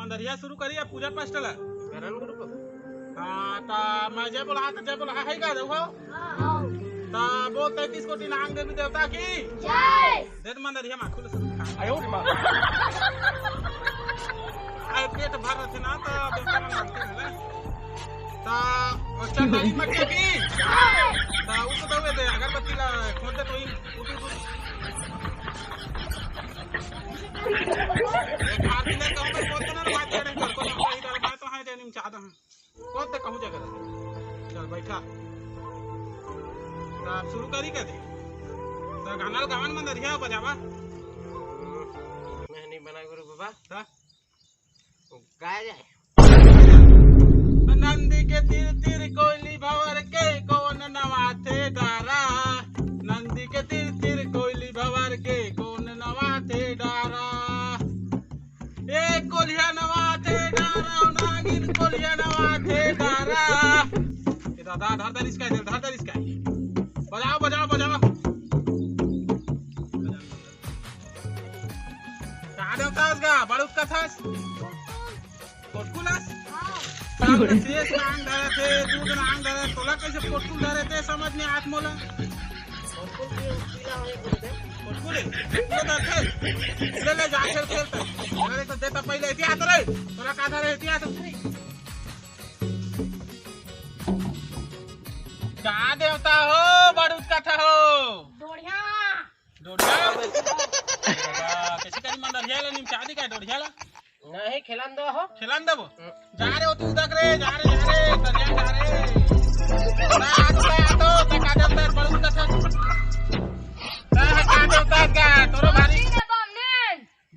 मंदरिया शुरू करिए पूजा पाठ चला करन गुरु बाबा। हाँ ता मैं जय बोला है का देखो ता बोल 33 कोटि नांग देवी देवता की जय। देत मंदरिया में खुले शुरू आयो रे बाबा। आए पेट भर रहे ना ता देवता में मानते हैं ना ता अच्छा ताली मक्के की ता उसको दवे दे अगरबत्ती ला खोद दे तो ही उठी एक आदमी ने कहा मैं बोलता ना बात करें कर को नहीं कर मैं तो है जनिम चाहता हूं कौन ते कहूं जगह चल बैठा ता शुरू करी के दे ता गाना गावन मंदरिया बजावा मैं नहीं बना गुरु बाबा। ता गाय जाए नंदी के तीर तीर कोयली भवर के कौन नवाथे डारा नंदी के तीर तीर कोयली भवर के कौन नवाथे डारा ए कोलिया नवाथे डारा नागिन कोलिया नवाथे डारा ये दादा धर इसका बजाओ बजाओ बजाओ कहाँ देवता उसका बड़ुत का था कोटकुलास शेष नांग धरे थे दूध नांग धरे तोला कैसे कोटकुल धरे थे समझ में आठ मोला कोटकुल ले जा खेलता अरे तो देता पहले इतिहास रे तोला का धरे इतिहास कहाँ देवता हो बड़ूत का था हो डोढ़िया कैसे करी मंडरिया ले निम शादी का डोढ़िया ला नहीं खिलान दो हो खिलान देबो जा रे हो तू उदक रे जा रे कन्या जा रे ना तो का देवता बड़ूत का था का देवता का तोरो भारी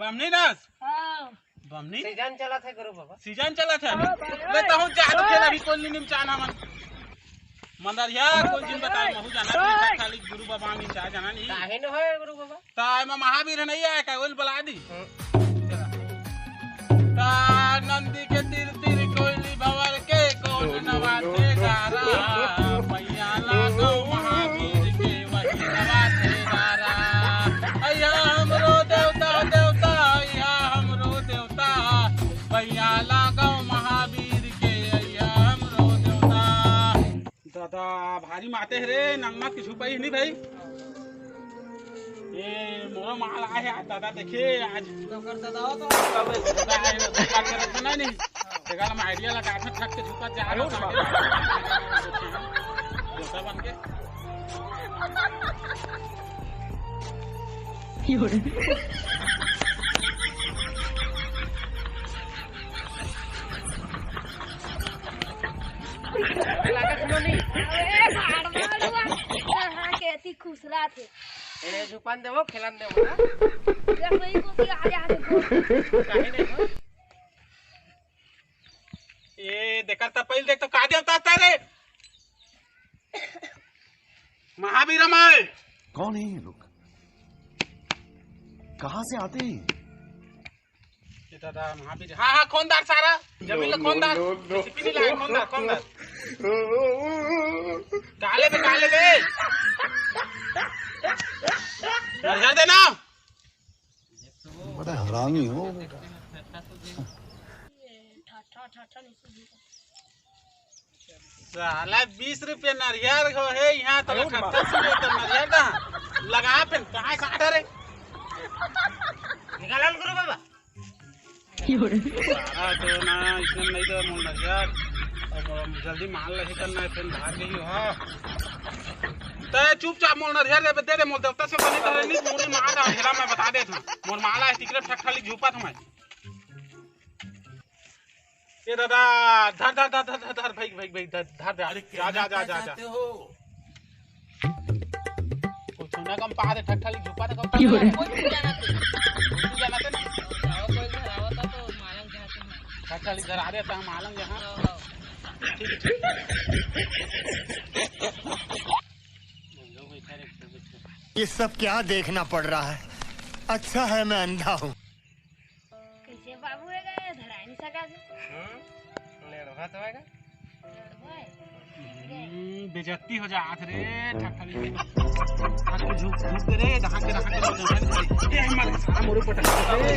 बमनी दास हां बमनी सीजन चला था गुरु बाबा। सीजन चला था ले तो हूं जा तो खेल अभी कोई निम चाना मन मंदरिया कोई दिन बताए महू जाना खाली गुरु बाबा में चाह जाना नहीं काहे न है गुरु बाबा। ताय में महावीर नहीं आया का ओल बुला दी ता नंदी के तीर तीर कोयली भवर के कौन नवाथे गारा मैया लागो महावीर के वही नवाथे गारा अया हमरो देवता देवता अया हमरो देवता मैया लागो महावीर के अया हमरो देवता दादा भारी माते रे नंगमा की छुपाई नहीं भाई ये मोरा माल आए आज दादा देखे आज नौकर दादा हो तो दादा आए दुकान में रखना नहीं देखा मैं आइडिया लगा था ठक के छुपा जा रहा हूं देवता बन के लागत नहीं केती खुसरा थे ए जुपान देवो खिलान देवो ना देख नहीं को कि आजा आजा काहे नहीं हो ये देखा था पहले देख तो का देवता था रे महावीर माय कौन है ये लोग कहाँ से आते हैं ये दादा महावीर हाँ हाँ खोनदार सारा जमीन खोनदार रेसिपी नहीं लाया खोनदार काले दे नजर देना बड़ा हरामी हो साला 20 रुपये नारियल हो है यहाँ तो 38 रुपये तो नारियल दा लगा फिर कहाँ काट रे निकालन गुरु बाबा। सारा तो ना इसने नहीं दो मोल नारियल अब जल्दी माल नहीं करना है फिर भाग गई हो तो चुपचाप मोल नारियल दे दे मोल देवता से बनी तो नहीं मोर माल हेला मैं बता देता हूँ मोर माल है टिकट ठक खाली झूपा था मैं ये दादा धर धर धर धर धर भाई धर धर जा जा जा जा जा कुछ सुना कम पा दे ठक खाली झूपा था कम कोई जाना थे ना कोई घर आवता तो मालंग जाते हैं ठक खाली घर आ देता हम मालंग जहाँ ये सब क्या देखना पड़ रहा है। अच्छा है मैं अंधा हूँ। कैसे बाबू है गए धराई नहीं सका से ले रहा तो आएगा बेइज्जती हो जात रे ठकली हाथ को झुक झुक रे दहा के ए हमारे सारा मोरे पटक रे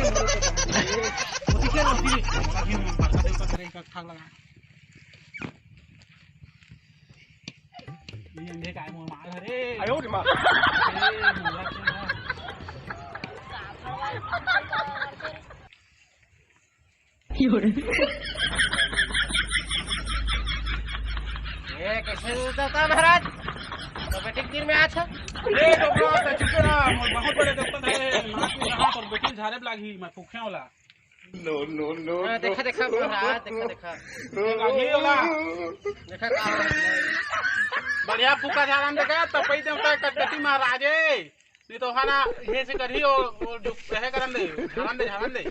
मोती के रोटी बाकी बता दे का करे का खा लगा ये अंधे काय मोर मार रे आयो रे मां ये कैसे देवता महाराज तो बेटी तीर में आछा ए डोबरा त चुकेरा मोर बहुत बड़े देवता है नाक में कहां पर बेटी झारे लागी मैं फुखिया वाला देखा देखा महाराज देखा लागी वाला देखा का बढ़िया फुका झारन देखा तपई देवता कटकटी महाराजे नहीं तो हाना हे से करही ओ कहे करन दे झारन दे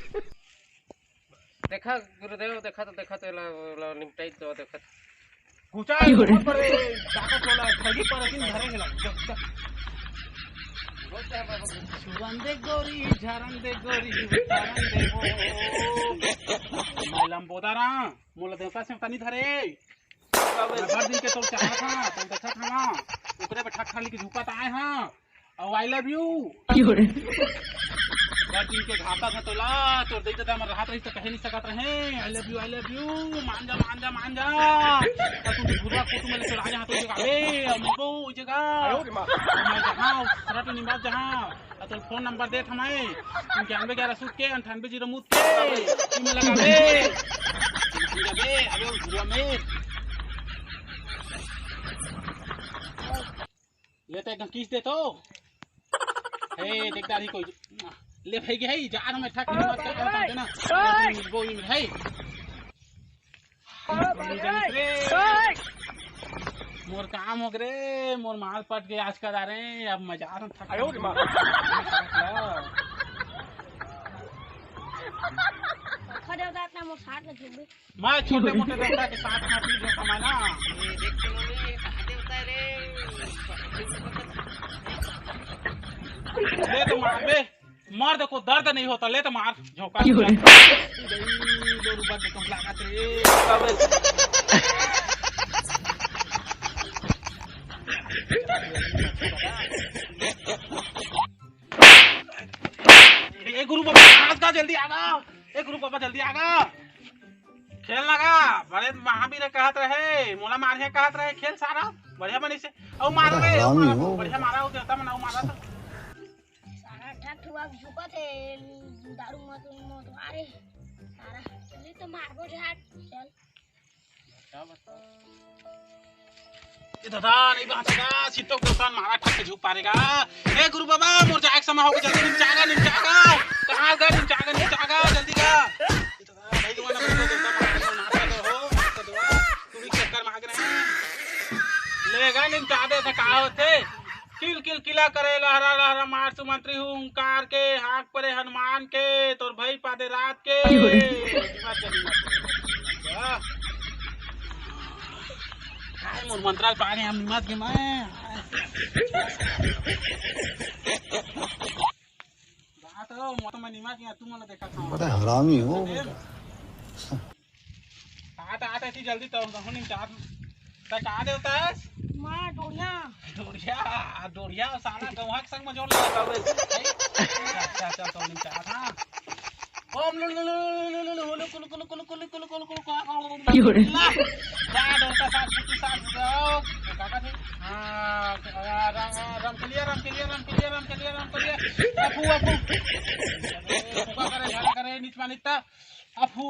देखा गुरुदेव देखा तो निपटाई तो देखा गुचा बहुत बड़े ताकत वाला ठगी पर किन धरेंगे लग सुरन दे गोरी झारन दे वो मैलम बोदारा मोला देवता से तनी धरे हर दिन के तो चाहा था तो देखा था ना ऊपरे पे ठक खाली के झुका आए हां और आई लव यू हर दिन के घाटा था तोला तो देख दादा मर रात रही तो कह नहीं सकत रहे आई लव यू मान जा और तू भूरा फोटो में लेकर आ जा तो जगह ए हमको उस जगह मैं जहां सरट निवास जहां तो फोन नंबर दे हमें 9111 सूट के 98 मूत के में लगा दे अबे भूरा में लेते एकदम किस दे तो हे देखदार ही कोई ले भाई के है जार में ठक मत कर देना वो ही है मोर काम हो गए मोर माल पट के आज कर आ रहे हैं अब मजा आ रहा आयो रे मां खड़े होता अपना मोर साथ में झुक मैं छोटे मोटे देवता के साथ में भी जो कमाना ये देख के लोनी कहा देवता रे ले तो मार बे मर्द को दर्द नहीं होता ले तो मार झोंका दो रुपए के कम लागत रे एक गुरु बाबा आज का जल्दी आगा एक गुरु बाबा जल्दी आगा खेल लगा बड़े महावीर कहत रहे मोला मारे कहत रहे खेल सारा बढ़िया बनी से और मार रे बढ़िया मारा हो देवता मनाओ मारा था ठुआ झुका थे दारू मत अरे सारा चल तो मारबो झाट चल ये दादा नहीं बातेगा सीतो को सान मारा ठक के झुक पारेगा ए गुरु बाबा मोर जाए समय हो जल्दी निमचागा कहां गा निमचागा जल्दी गा ये दादा भाई को ना देवता मार हो तू भी चक्कर मांग रहे हैं लेगा निमचा दे से का होते किल किला करे लहरा मार सुमंत्री हूँ ओंकार के हाथ परे हनुमान के तोर भाई पादे रात के मोर मंत्राल पानी हम निमत के मैं बात हो मत में निमत के तू मला देखा था बड़ा हरामी हो आटा ऐसी जल्दी तो नहीं चाह का देवता है मां डोरिया साला गौहा के संग में जोड़ लगा अच्छा तो नहीं चाह था ओम लुल जा डोरका साथ कुछ साथ जाओ काका थे हां राम के लिए अफू करे झाला करे नीच मानिता अफू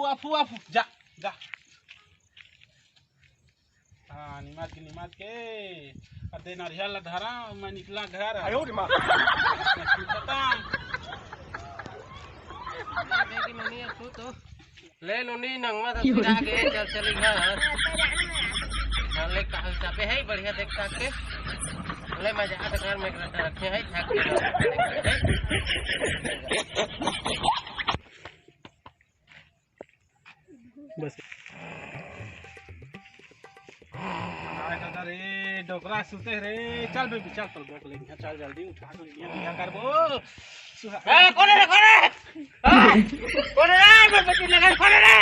जा हाँ निमात के अदे नारियल धरा मैं निकला घर आयो रे मां बेगी मनी तू तो ले लोनी नंगवा दस आगे चल घर ले कहां चापे है बढ़िया देखता के ले मजा आ घर में रखे है ठक बस रे डोकरा सुते रे चल बेबी चल बोक ले चल जल्दी उठा तो लिया करबो ए कोने रे मैं बच्ची लगा कोने रे